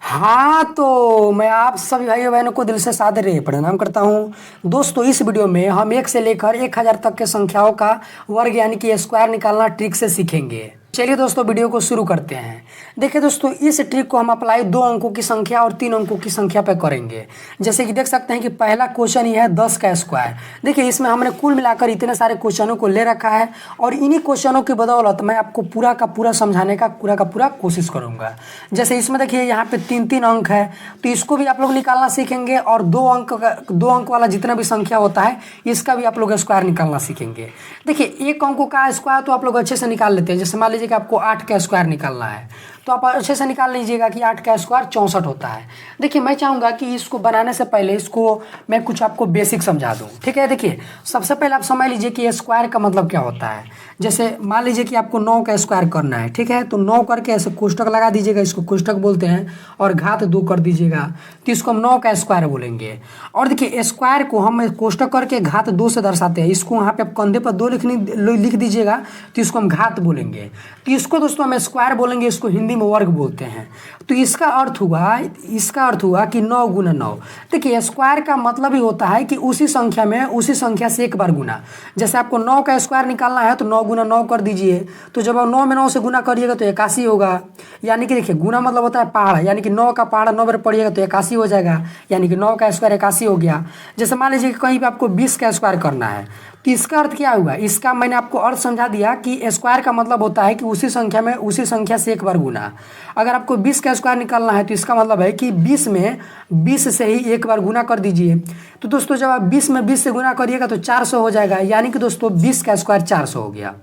हाँ, तो मैं आप सभी भाई बहनों को दिल से सादर प्रणाम करता हूँ। दोस्तों, इस वीडियो में हम 1 से लेकर 1000 तक के संख्याओं का वर्ग यानी कि स्क्वायर निकालना ट्रिक से सीखेंगे। चलिए दोस्तों, वीडियो को शुरू करते हैं। देखिए दोस्तों, इस ट्रिक को हम अप्लाई 2 अंकों की संख्या और 3 अंकों की संख्या पर करेंगे। जैसे कि देख सकते हैं कि पहला क्वेश्चन ही है 10 का स्क्वायर। देखिए, इसमें हमने कुल मिलाकर इतने सारे क्वेश्चनों को ले रखा है और इन्हीं क्वेश्चनों की बदौलत मैं आपको पूरा का पूरा समझाने का पूरा कोशिश करूंगा। जैसे इसमें देखिए यहाँ पे 3-3 अंक है, तो इसको भी आप लोग निकालना सीखेंगे और 2 अंक वाला जितना भी संख्या होता है इसका भी आप लोग स्क्वायर निकालना सीखेंगे। देखिए, 1 अंकों का स्क्वायर तो आप लोग अच्छे से निकाल लेते हैं। जैसे मान लीजिए कि आपको 8 का स्क्वायर निकालना है, तो आप अच्छे से निकाल लीजिएगा कि 8 का स्क्वायर 64 होता है। देखिए, मैं चाहूँगा कि इसको बनाने से पहले इसको मैं कुछ आपको बेसिक समझा दूँ। ठीक है, देखिए सबसे पहले आप समझ लीजिए कि स्क्वायर का मतलब क्या होता है। जैसे मान लीजिए कि आपको 9 का स्क्वायर करना है, ठीक है, तो 9 करके ऐसे कोष्टक लगा दीजिएगा, इसको कोष्टक बोलते हैं, और घात 2 कर दीजिएगा, तो इसको हम 9 का स्क्वायर बोलेंगे। और देखिए, स्क्वायर को हम कोष्टक करके घात 2 से दर्शाते हैं। इसको वहाँ पे आप कंधे पर 2 लिख दीजिएगा, तो इसको हम घात बोलेंगे। तो इसको दोस्तों हम स्क्वायर बोलेंगे, इसको हिंदी में वर्ग बोलते हैं। तो इसका अर्थ हुआ कि 9 गुना 9। देखिए, स्क्वायर का मतलब ही होता है कि उसी संख्या से एक बार गुना। जैसे आपको 9 का स्क्वायर निकालना है तो 9 गुना 9 कर दीजिए, तो जब आप 9 में 9 से गुना करिएगा तो 81 होगा। यानी कि देखिए, गुना मतलब होता है पहाड़, यानी कि 9 का पहाड़ 9 बार पढ़िएगा तो 81 हो जाएगा, यानी कि 9 का स्क्वायर 81 हो गया। जैसे मान लीजिए कि कहीं पर आपको 20 का स्क्वायर करना है, तो इसका अर्थ क्या हुआ, इसका मैंने आपको अर्थ समझा दिया कि स्क्वायर का मतलब होता है कि उसी संख्या से एक बार गुना। अगर आपको 20 का स्क्वायर निकालना है तो इसका मतलब है कि 20 से ही एक बार गुना कर दीजिए। तो दोस्तों, जब आप 20 में 20 से गुना करिएगा तो 400 हो जाएगा, यानी कि दोस्तों 20 का स्क्वायर 400 हो गया।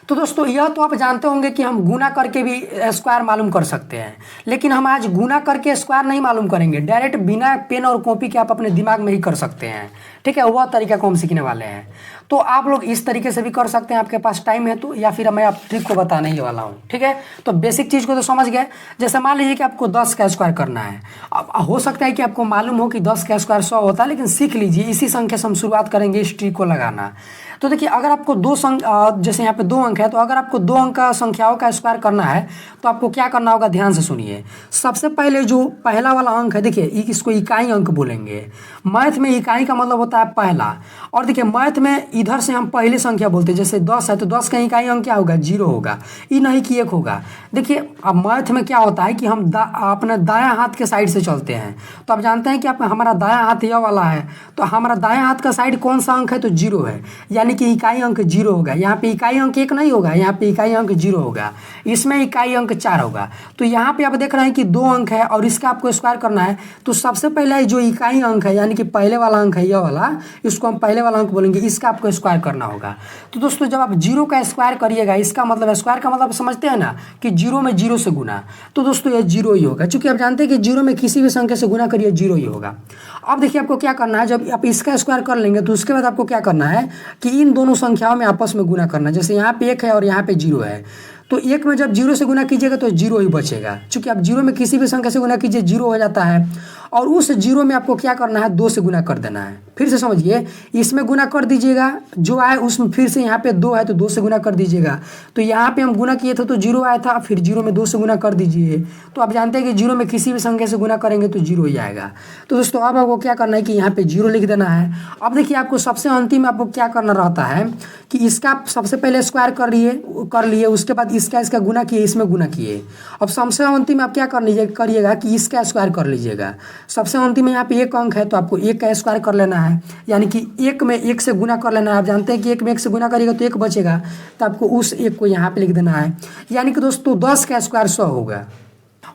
तो दोस्तों, यह तो आप जानते होंगे कि हम गुना करके भी स्क्वायर मालूम कर सकते हैं, लेकिन हम आज गुना करके स्क्वायर नहीं मालूम करेंगे। डायरेक्ट बिना पेन और कॉपी के आप अपने दिमाग में ही कर सकते हैं। ठीक है, वह तरीका को हम सीखने वाले हैं। तो आप लोग इस तरीके से भी कर सकते हैं, आपके पास टाइम है तो, या फिर मैं आप ट्रिक को बताने ही वाला हूँ। ठीक है, तो बेसिक चीज़ को तो समझ गए। जैसे मान लीजिए कि आपको 10 का स्क्वायर करना है। अब हो सकता है कि आपको मालूम हो कि 10 का स्क्वायर 100 होता है, लेकिन सीख लीजिए, इसी संख्या से हम शुरुआत करेंगे इस ट्रिक को लगाना। तो देखिए, अगर आपको जैसे यहाँ पे 2 अंक है, तो अगर आपको 2 अंक का संख्याओं का स्क्वायर करना है तो आपको क्या करना होगा, ध्यान से सुनिए। सबसे पहले जो पहला वाला अंक है, देखिए इसको इकाई अंक बोलेंगे। मैथ में इकाई का मतलब होता है पहला। और देखिए, मैथ में इधर से हम पहली संख्या बोलते हैं। जैसे 10 है तो 10 का इकाई अंक क्या होगा, 0 होगा, ये नहीं कि 1 होगा। देखिए, अब मैथ में क्या होता है कि हम अपने दायां हाथ के साइड से चलते हैं। तो आप जानते हैं कि हमारा दायां हाथ यह वाला है, तो हमारा दायां हाथ का साइड कौन सा अंक है, तो 0 है, यानी कि इकाई अंक 0 होगा। यहाँ पे इकाई अंक 1 नहीं होगा, यहाँ पे इकाई अंक 0 होगा, इसमें इकाई अंक 4 होगा। तो यहाँ पे आप देख रहे हैं कि 2 अंक है और इसका आपको स्क्वायर करना है। तो सबसे पहले जो इकाई अंक है, यानी कि पहले वाला अंक है यह वाला, इसको हम पहले वाला अंक बोलेंगे, इसका आपको स्क्वायर करना होगा। तो दोस्तों, जब आप 0 का स्क्वायर करिएगा, इसका मतलब स्क्वायर का मतलब समझते हैं ना कि 0 में 0 से गुना, तो दोस्तों ये 0 ही होगा। चूंकि आप जानते हैं कि 0 में किसी भी संख्या से गुना करिए 0 ही होगा। अब देखिए, आपको क्या करना है, जब आप इसका स्क्वायर कर लेंगे तो उसके बाद आपको क्या करना है कि इन दोनों संख्याओं में आपस में गुना करना। जैसे यहाँ पे 1 है और यहाँ पे 0 है, तो 1 में जब 0 से गुना कीजिएगा तो 0 ही बचेगा। चूंकि आप 0 में किसी भी संख्या से गुना कीजिए 0 हो जाता है, और उस 0 में आपको क्या करना है, 2 से गुना कर देना है। फिर से समझिए, इसमें गुना कर दीजिएगा, जो आए उसमें फिर से यहाँ पे 2 है तो 2 से गुना कर दीजिएगा। तो यहाँ पे हम गुना किए थे तो 0 आया था, फिर 0 में 2 से गुना कर दीजिए। तो आप जानते हैं कि 0 में किसी भी संख्या से गुना करेंगे तो 0 ही आएगा। तो दोस्तों, अब आपको क्या करना है कि यहाँ पे 0 लिख देना है। अब देखिए, आपको सबसे अंतिम आपको क्या करना रहता है कि इसका आप सबसे पहले स्क्वायर कर लिए, उसके बाद इसका गुना किए, इसमें गुना किए। अब सबसे अंतिम आप क्या करिएगा कि इसका स्क्वायर कर लीजिएगा। सबसे अंतिम में यहाँ पे 1 अंक है तो आपको 1 का स्क्वायर कर लेना है, यानी कि 1 में 1 से गुना कर लेना है। आप जानते हैं कि 1 में 1 से गुना करिएगा तो 1 बचेगा, तो आपको उस 1 को यहाँ पे लिख देना है। यानी कि दोस्तों 10 का स्क्वायर 100 होगा।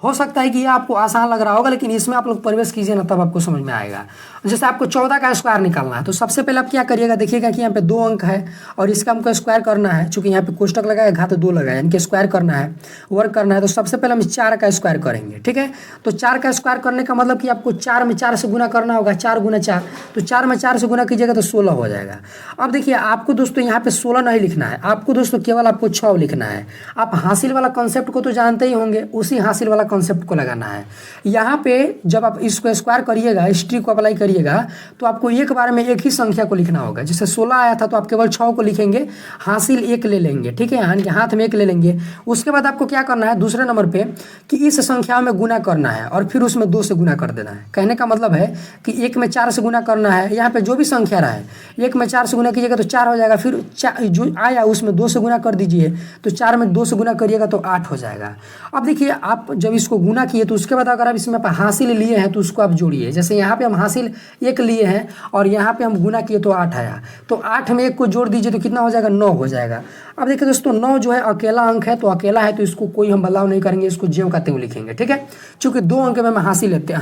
हो सकता है कि ये आपको आसान लग रहा होगा, लेकिन इसमें आप लोग प्रवेश कीजिए ना, तब आपको समझ में आएगा। जैसे आपको 14 का स्क्वायर निकालना है, तो सबसे पहले आप क्या करिएगा, देखिएगा कि यहाँ पे 2 अंक है और इसका हमको स्क्वायर करना है। चूंकि यहाँ पे कोष्टक लगाया, घात 2 लगाया, यानी कि स्क्वायर करना है, वर्क करना है। तो सबसे पहले हम 4 का स्क्वायर करेंगे। ठीक है, तो 4 का स्क्वायर करने का मतलब कि आपको 4 में 4 से गुना करना होगा, 4 गुना 4। तो 4 में 4 से गुना कीजिएगा तो 16 हो जाएगा। अब देखिए, आपको दोस्तों यहाँ पे 16 नहीं लिखना है, आपको दोस्तों केवल आपको 6 लिखना है। आप हासिल वाला कॉन्सेप्ट को तो जानते ही होंगे, उसी हासिल वाला वाला कॉन्सेप्ट को लगाना है। यहाँ पे जब आप इसको स्क्वायर करिएगा, इस ट्रिक को अप्लाई करिएगा, तो आपको एक बार में एक ही संख्या को लिखना होगा। जैसे 16 आया था तो आप केवल 6 को लिखेंगे, हासिल 1 ले लेंगे, ठीक है, यानी कि हाथ में 1 ले लेंगे। उसके बाद आपको क्या करना है दूसरे नंबर पे कि इस संख्या में गुना करना है और फिर उसमें 2 से गुना कर देना है। कहने का मतलब है कि 1 में 4 से गुना करना है। यहाँ पे जो भी संख्या रहा है 1 में 4 से गुना कीजिएगा तो 4 हो जाएगा, फिर जो आया उसमें 2 से गुना कर दीजिए, तो 4 में 2 से गुना करिएगा तो 8 हो जाएगा। अब देखिए आप जब इसको गुना किए तो उसके बाद अगर आप इसमें हासिल लिए हैं तो उसको आप जोड़िए। जैसे यहाँ पे हम हासिल 1 लिए हैं और यहाँ पे हम गुना किए तो 8 आया, तो 8 में 1 को जोड़ दीजिए तो कितना हो जाएगा, 9 हो जाएगा। अब देखिए दोस्तों 9 जो है अकेला अंक है, तो अकेला है तो इसको कोई हम बदलाव नहीं करेंगे, इसको ज्यों का त्यों लिखेंगे, ठीक है। चूंकि 2 अंक में हम हासिल लेते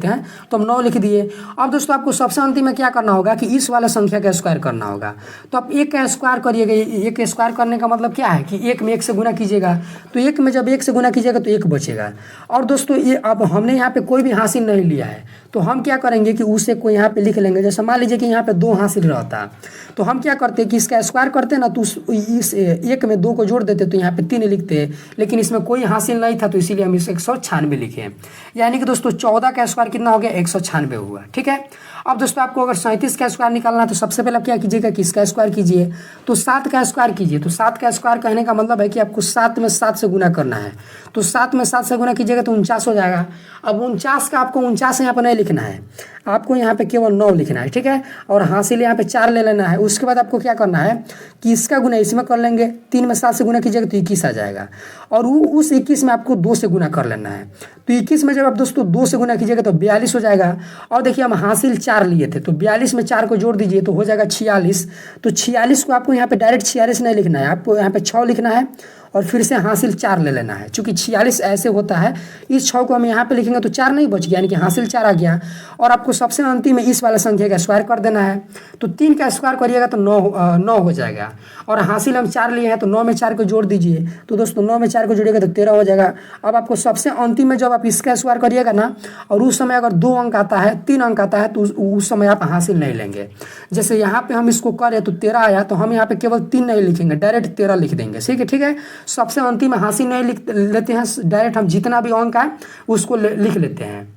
हैं तो हम 9 लिख दिए। अब दोस्तों आपको सबसे अंतिम में क्या करना होगा कि इस वाला संख्या का स्क्वायर करना होगा। तो आप 1 का स्क्वायर करिएगा। 1 स्क्वायर करने का मतलब क्या है कि 1 में 1 से गुना कीजिएगा, तो 1 में जब 1 से गुना कीजिएगा तो 1 बचेगा। और दोस्तों ये अब हमने यहाँ पे कोई भी हासिल नहीं लिया है, तो हम क्या करेंगे कि उसे को यहाँ पे लिख लेंगे। जैसे मान लीजिए कि यहाँ पे 2 हासिल रहता, तो हम क्या करते हैं कि इसका स्क्वायर करते हैं ना, तो इस 1 में 2 को जोड़ देते तो यहाँ पे 3 लिखते, लेकिन इसमें कोई हासिल नहीं था तो इसीलिए हम इसे 196 लिखे। यानी कि दोस्तों 14 का स्क्वायर कितना हो गया, 196 हुआ, ठीक है। अब दोस्तों आपको अगर 37 का स्क्वायर निकालना है तो सबसे पहले आप क्या कीजिएगा कि इसका स्क्वायर कीजिए, तो 7 का स्क्वायर कीजिए। तो 7 का स्क्वायर कहने का मतलब है कि आपको 7 में 7 से गुना करना है, तो 7 में 7 से गुना कीजिएगा तो 49 हो जाएगा। अब 49 का आपको 49 यहाँ पर नहीं लिखना है, आपको यहाँ पे केवल 9 लिखना है, ठीक है। और हासिल यहाँ पे 4 ले लेना है। उसके बाद आपको क्या करना है कि इसका गुना इसमें कर लेंगे, 3 में 7 से गुना कीजिएगा तो 21 आ जाएगा, और उस 21 में आपको 2 से गुना कर लेना है। तो 21 में जब आप दोस्तों 2 से गुना कीजिएगा तो 42 हो जाएगा। और देखिए हम हासिल 4 लिए थे, तो 42 में 4 को जोड़ दीजिए तो हो जाएगा 46। तो 46 को आपको यहाँ पे डायरेक्ट 46 नहीं लिखना है, आपको यहाँ पे 6 लिखना है और फिर से हासिल 4 ले लेना है। चूंकि 46 ऐसे होता है, इस 6 को हम यहाँ पे लिखेंगे तो 4 नहीं बच गया, यानी कि हासिल 4 आ गया। और आपको सबसे अंतिम में इस वाला संख्या का स्क्वायर कर देना है। तो 3 का स्क्वायर करिएगा तो 9 हो जाएगा, और हासिल हम 4 लिए हैं तो 9 में 4 को जोड़ दीजिए, तो दोस्तों 9 में 4 को जोड़िएगा तो 13 हो जाएगा। अब आपको सबसे अंतिम में जब आप इसका स्क्वायर करिएगा ना, और उस समय अगर 2 अंक आता है, 3 अंक आता है, तो उस समय आप हासिल नहीं लेंगे। जैसे यहाँ पे हम इसको करें तो 13 आया, तो हम यहाँ पे केवल 3 नहीं लिखेंगे, डायरेक्ट 13 लिख देंगे, ठीक है। सबसे अंतिम में हासिल नहीं लिख लेते हैं, डायरेक्ट हम जितना भी अंक है उसको लिख लेते हैं।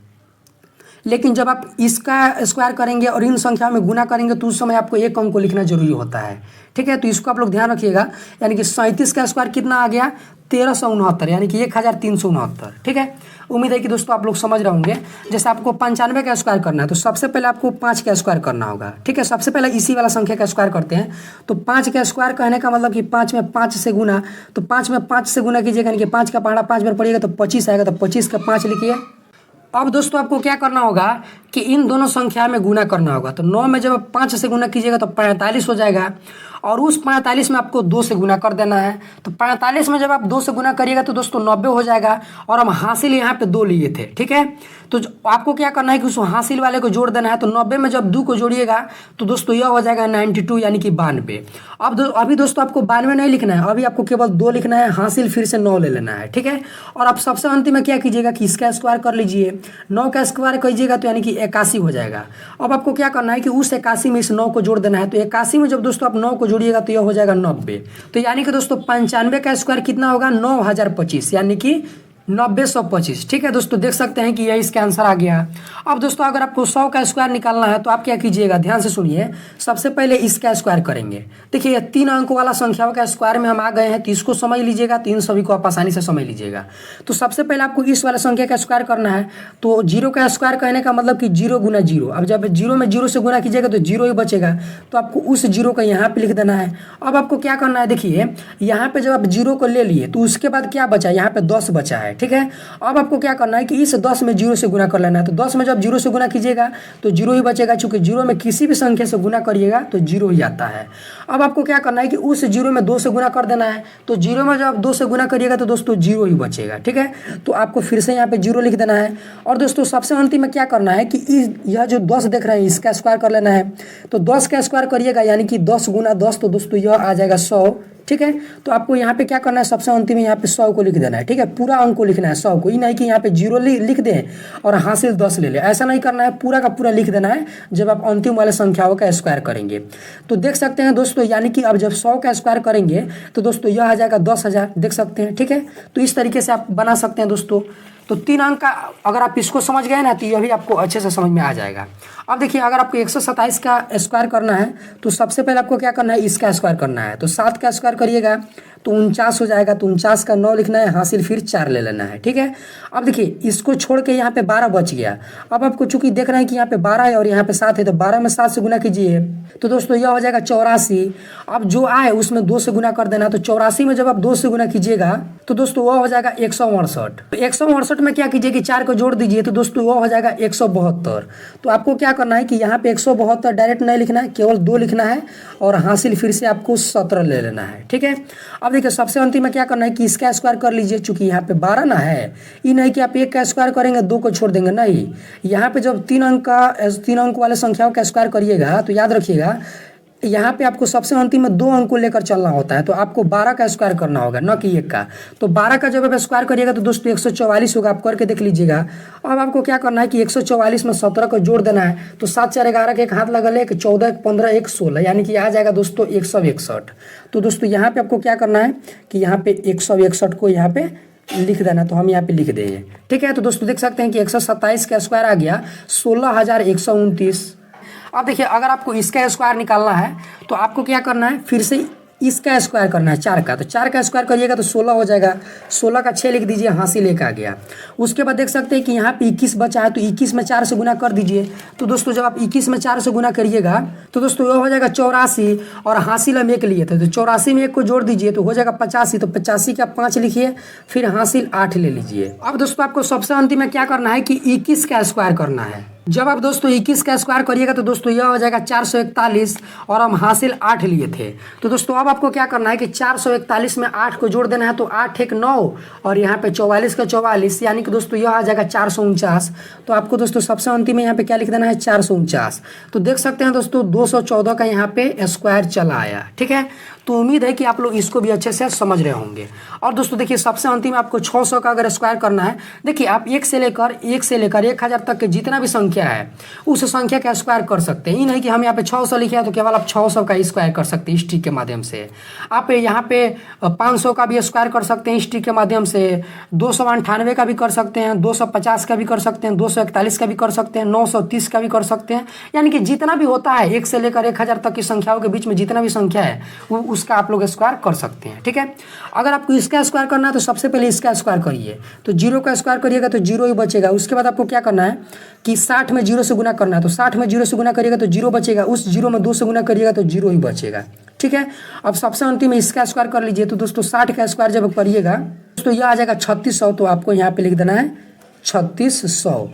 लेकिन जब आप इसका स्क्वायर करेंगे और इन संख्याओं में गुना करेंगे तो उस समय आपको एक अंक को लिखना जरूरी होता है, ठीक है। तो इसको आप लोग ध्यान रखिएगा। यानी कि 37 का स्क्वायर कितना आ गया, 1369, यानी कि 1369, ठीक है। उम्मीद है कि दोस्तों आप लोग समझ रहे होंगे। जैसे आपको 95 का स्क्वायर करना है तो सबसे पहले आपको 5 का स्क्वायर करना होगा, ठीक है। सबसे पहले इसी वाला संख्या का स्क्वायर करते हैं। तो 5 का स्क्वायर कहने का मतलब कि 5 में 5 से गुना, तो 5 में 5 से गुना कीजिएगा, यानी कि 5 का पहाड़ा 5 बार पड़िएगा तो 25 आएगा, तो 25 का 5 लिखिए। अब दोस्तों आपको क्या करना होगा कि इन दोनों संख्या में गुना करना होगा। तो 9 में जब आप 5 से गुना कीजिएगा तो 45 हो जाएगा, और उस 45 में आपको 2 से गुना कर देना है। तो 45 में जब आप 2 से गुना करिएगा तो दोस्तों 90 हो जाएगा, और हम हासिल यहाँ पे 2 लिए थे, ठीक है। तो आपको क्या करना है कि उस हासिल वाले को जोड़ देना है। तो 90 में जब 2 को जोड़िएगा तो दोस्तों यह हो जाएगा 92, यानी कि 92। अब अभी दोस्तों आपको 92 नहीं लिखना है, अभी आपको केवल 2 लिखना है, हासिल फिर से 9 ले लेना है, ठीक है। और आप सबसे अंतिम में क्या कीजिएगा कि इसका स्क्वायर कर लीजिए। 9 का स्क्वायर कीजिएगा तो यानी कि 81 हो जाएगा। अब आपको क्या करना है कि उस 81 में इस 9 को जोड़ देना है। तो 81 में जब दोस्तों आप 9 को जोड़िएगा तो यह हो जाएगा 90। तो यानी कि दोस्तों 95 का स्क्वायर कितना होगा, 9025, यानी कि 90,125, ठीक है दोस्तों। देख सकते हैं कि यह इसका आंसर आ गया। अब दोस्तों अगर आपको 100 का स्क्वायर निकालना है तो आप क्या कीजिएगा, ध्यान से सुनिए। सबसे पहले इसका स्क्वायर करेंगे। देखिए 3 अंक वाला संख्याओं का स्क्वायर में हम आ गए हैं, तो इसको समझ लीजिएगा, तो इन सभी को आप आसानी से समझ लीजिएगा। तो सबसे पहले आपको इस वाला संख्या का स्क्वायर करना है। तो 0 का स्क्वायर कहने का मतलब कि 0 गुना 0। अब जब 0 में 0 से गुना कीजिएगा तो 0 ही बचेगा, तो आपको उस 0 को यहाँ पे लिख देना है। अब आपको क्या करना है, देखिए यहाँ पे जब आप 0 को ले लिए तो उसके बाद क्या बचा, यहाँ पे 10 बचा है, ठीक है। अब आपको क्या करना है कि इस 10 में 0 से गुना कर लेना है। तो 10 में जब 0 से गुना कीजिएगा तो 0 ही बचेगा, चूंकि 0 में किसी भी संख्या से गुना करिएगा तो 0 ही आता है। अब आपको क्या करना है कि उस 0 में 2 से गुना कर देना है। तो 0 में जब आप 2 से गुना करिएगा तो दोस्तों 0 ही बचेगा, ठीक है। तो आपको फिर से यहाँ पे 0 लिख देना है। और दोस्तों सबसे अंतिम में क्या करना है कि यह जो 10 देख रहे हैं इसका स्क्वायर कर लेना है। तो 10 का स्क्वायर करिएगा, यानी कि 10 गुना 10, तो दोस्तों यह आ जाएगा 100, ठीक है। तो आपको यहाँ पे क्या करना है, सबसे अंतिम में यहाँ पे 100 को लिख देना है, ठीक है। पूरा अंक को लिखना है, 100 को, ये नहीं कि यहाँ पे 0 लिख दें और हासिल 10 ले ले, ऐसा नहीं करना है। पूरा का पूरा लिख देना है जब आप अंतिम वाले संख्याओं का स्क्वायर करेंगे। तो देख सकते हैं दोस्तों, यानी कि अब जब 100 का स्क्वायर करेंगे तो दोस्तों यह आ जाएगा 10,000, देख सकते हैं, ठीक है। तो इस तरीके से आप बना सकते हैं दोस्तों। तो तो 3 अंक का अगर आप इसको समझ गए ना तो यह भी आपको अच्छे से समझ में आ जाएगा। अब देखिए अगर आपको 127 का स्क्वायर करना है तो सबसे पहले आपको क्या करना है, इसका स्क्वायर करना है। तो 7 का स्क्वायर करिएगा तो 49 हो जाएगा। तो 49 का 9 लिखना है, हासिल फिर 4 ले लेना है, ठीक है। अब देखिए इसको छोड़ के यहाँ पे 12 बच गया। अब आपको चूंकि देख रहे हैं कि यहाँ पे 12 है और यहाँ पे 7 है, तो 12 में 7 से गुना कीजिए तो दोस्तों यह हो जाएगा 84। अब जो आए उसमें 2 से गुना कर देना। तो 84 में जब आप 2 से गुना कीजिएगा तो दोस्तों वह हो जाएगा 168। तो 168 में क्या कीजिए कि 4 को जोड़ दीजिए तो दोस्तों वह हो जाएगा 172। तो आपको क्या करना है कि यहाँ पे 172 डायरेक्ट नहीं लिखना है, केवल 2 लिखना है और हासिल फिर से आपको 17 ले लेना है, ठीक है। अब देखिए सबसे अंतिम में क्या करना है कि इसका स्क्वायर कर लीजिए। चूंकि यहाँ पे 12 ना है, ये नहीं कि आप 1 का स्क्वायर करेंगे 2 को छोड़ देंगे, नहीं। यहाँ पे जब 3 अंक वाले संख्याओं का स्क्वायर करिएगा तो याद रखिएगा यहाँ पे आपको सबसे अंतिम में 2 अंक को लेकर चलना होता है। तो आपको 12 का स्क्वायर करना होगा, न कि 1 का। तो 12 का जब आप स्क्वायर करिएगा तो दोस्तों 144 होगा। आप करके देख लीजिएगा। अब आपको क्या करना है कि 144 में 17 को जोड़ देना है। तो 7 4 11 के एक हाथ लगा ले, 14 1 15 1 16, यानी कि आ जाएगा दोस्तों 161। तो दोस्तों यहाँ पे आपको क्या करना है कि यहाँ पे 161 को यहाँ पे लिख देना। तो हम यहाँ पे लिख देंगे, ठीक है। तो दोस्तों देख सकते हैं कि 127 का स्क्वायर आ गया 16,129। अब देखिए अगर आपको इसका स्क्वायर निकालना है तो आपको क्या करना है, फिर से इसका स्क्वायर करना है 4 का। तो 4 का स्क्वायर करिएगा तो 16 हो जाएगा। 16 का 6 लिख दीजिए, हासिल 1 आ गया। उसके बाद देख सकते हैं कि यहाँ पे 21 बचा है। तो 21 में 4 से गुना कर दीजिए। तो दोस्तों जब आप 21 में 4 से गुना करिएगा तो दोस्तों यह हो जाएगा 84 और हासिल हम 1 लिए थे। तो 84 में 1 को जोड़ दीजिए तो हो जाएगा 85। तो 85 का 5 लिखिए, फिर हासिल 8 ले लीजिए। अब दोस्तों आपको सबसे अंतिम में क्या करना है कि 21 का स्क्वायर करना है। जब आप दोस्तों 21 का स्क्वायर करिएगा तो दोस्तों यह हो जाएगा 441 और हम हासिल 8 लिए थे। तो दोस्तों अब आपको क्या करना है कि 441 में 8 को जोड़ देना है। तो 8 1 9 और यहाँ पे 44 का 44, यानी कि दोस्तों यह आ जाएगा 449। तो आपको दोस्तों सबसे अंतिम में यहाँ पे क्या लिख देना है, 449। तो देख सकते हैं दोस्तों 214 का यहाँ पे स्क्वायर चला आया, ठीक है। तो उम्मीद है कि आप लोग इसको भी अच्छे से समझ रहे होंगे। और दोस्तों देखिए सबसे अंतिम आपको 600 का अगर स्क्वायर करना है, देखिए आप 1 से लेकर 1000 तक के जितना भी संख्या है उस संख्या का स्क्वायर कर सकते हैं। ये नहीं कि हम यहाँ पे 600 लिखे हैं तो केवल आप 600 का स्क्वायर कर सकते हैं इस ट्रिक के माध्यम से। आप यहाँ पे 500 का भी स्क्वायर कर सकते हैं इस ट्रिक के माध्यम से, 298 का भी कर सकते हैं, 250 का भी कर सकते हैं, 241 का भी कर सकते हैं, 930 का भी कर सकते हैं। यानी कि जितना भी होता है 1 से लेकर 1000 तक की संख्याओं के बीच में जितना भी संख्या है वो उसका आप लोग स्क्वायर कर सकते हैं, ठीक है। अगर आपको इसका स्क्वायर करना है तो सबसे पहले इसका स्क्वायर करिए। तो 0 का स्क्वायर करिएगा तो 0 ही बचेगा। उसके बाद आपको क्या करना है कि 60 में 0 से गुना करना है। तो 60 में 0 से गुना करिएगा तो 0 बचेगा। उस 0 में 2 से गुना करिएगा तो 0 ही बचेगा, ठीक है। अब सबसे अंतिम में इसका स्क्वायर कर लीजिए। तो दोस्तों 60 का स्क्वायर जब करिएगा दोस्तों यह आ जाएगा 3600। तो आपको यहाँ पे लिख देना है 3600।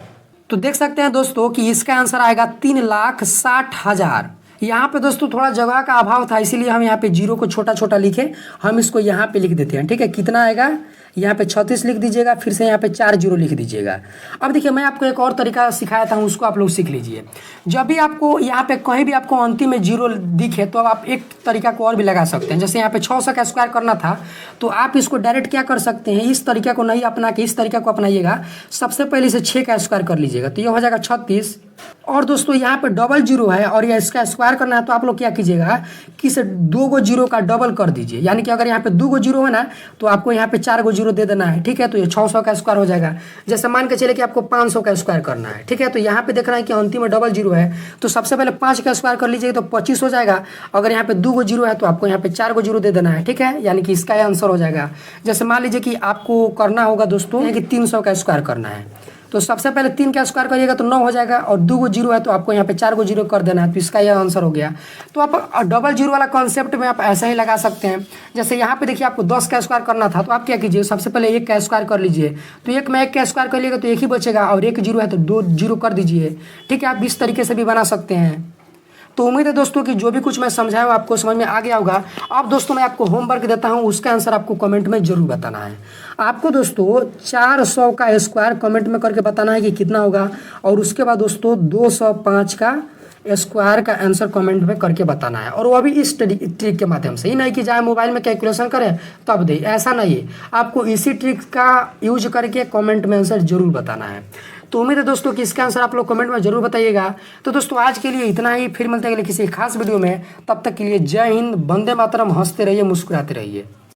तो देख सकते हैं दोस्तों कि इसका आंसर आएगा 3,60,000। यहाँ पे दोस्तों थोड़ा जगह का अभाव था, इसीलिए हम यहाँ पे 0 को छोटा छोटा लिखे, हम इसको यहाँ पे लिख देते हैं, ठीक है। कितना आएगा, यहाँ पे 36 लिख दीजिएगा, फिर से यहाँ पे 4 0 लिख दीजिएगा। अब देखिए मैं आपको एक और तरीका सिखाया था, उसको आप लोग सीख लीजिए। जब भी आपको यहाँ पे कहीं भी आपको अंतिम में 0 दिखे तो अब आप एक तरीका को और भी लगा सकते हैं। जैसे यहाँ पे 600 का स्क्वायर करना था तो आप इसको डायरेक्ट क्या कर सकते हैं, इस तरीके को नहीं अपना के इस तरीका को अपनाइएगा। सबसे पहले इसे 6 का स्क्वायर कर लीजिएगा तो यह हो जाएगा 36। और दोस्तों यहाँ पे डबल 0 है और यह इसका स्क्वायर करना है तो आप लोग क्या कीजिएगा कि इसे 2 गो 0 का डबल कर दीजिए। यानी कि अगर यहाँ पे 2 गो 0 है ना तो आपको यहाँ पे 4 गो 0 दे देना है, ठीक है। तो ये 600 का स्क्वायर हो जाएगा। जैसे मान के चले कि आपको 500 का स्क्वायर करना है, ठीक है। तो यहाँ पे देख रहा है कि अंतिम में डबल 0 है तो सबसे पहले 5 का स्क्वायर कर लीजिएगा तो 25 हो जाएगा। अगर यहाँ पे 2 गो 0 है तो आपको यहाँ पे 4 गो 0 दे देना है, ठीक है। यानी कि इसका आंसर हो जाएगा। जैसे मान लीजिए कि आपको करना होगा दोस्तों कि 300 का स्क्वायर करना है तो सबसे पहले 3 का स्क्वायर करिएगा तो 9 हो जाएगा और 2 गो 0 है तो आपको यहाँ पे 4 गो 0 कर देना है। तो इसका यह आंसर हो गया। तो आप डबल 0 वाला कॉन्सेप्ट में आप ऐसा ही लगा सकते हैं। जैसे यहाँ पे देखिए आपको 10 का स्क्वायर करना था तो आप क्या कीजिए, सबसे पहले 1 का स्क्वायर कर लीजिए। तो 1 में 1 का स्क्वायर करिएगा तो 1 ही बचेगा और 1 0 है तो 2 0 कर दीजिए, ठीक है। आप इस तरीके से भी बना सकते हैं। तो उम्मीद है दोस्तों कि जो भी कुछ मैं समझाया हूँ आपको समझ में आ गया होगा। अब दोस्तों मैं आपको होमवर्क देता हूँ, उसका आंसर आपको कमेंट में जरूर बताना है। आपको दोस्तों 400 का स्क्वायर कमेंट में करके बताना है कि कितना होगा और उसके बाद दोस्तों 205 का स्क्वायर का आंसर कमेंट में करके बताना है। और वो भी इस ट्रिक के माध्यम से ही, नहीं कि जाए मोबाइल में कैलकुलेशन करें तब दे, ऐसा नहीं है। आपको इसी ट्रिक का यूज करके कमेंट में आंसर जरूर बताना है। तो उम्मीद है दोस्तों कि इसका आंसर आप लोग कमेंट में जरूर बताइएगा। तो दोस्तों आज के लिए इतना ही, फिर मिलते हैं किसी खास वीडियो में। तब तक के लिए जय हिंद, वंदे मातरम, हंसते रहिए, मुस्कुराते रहिए।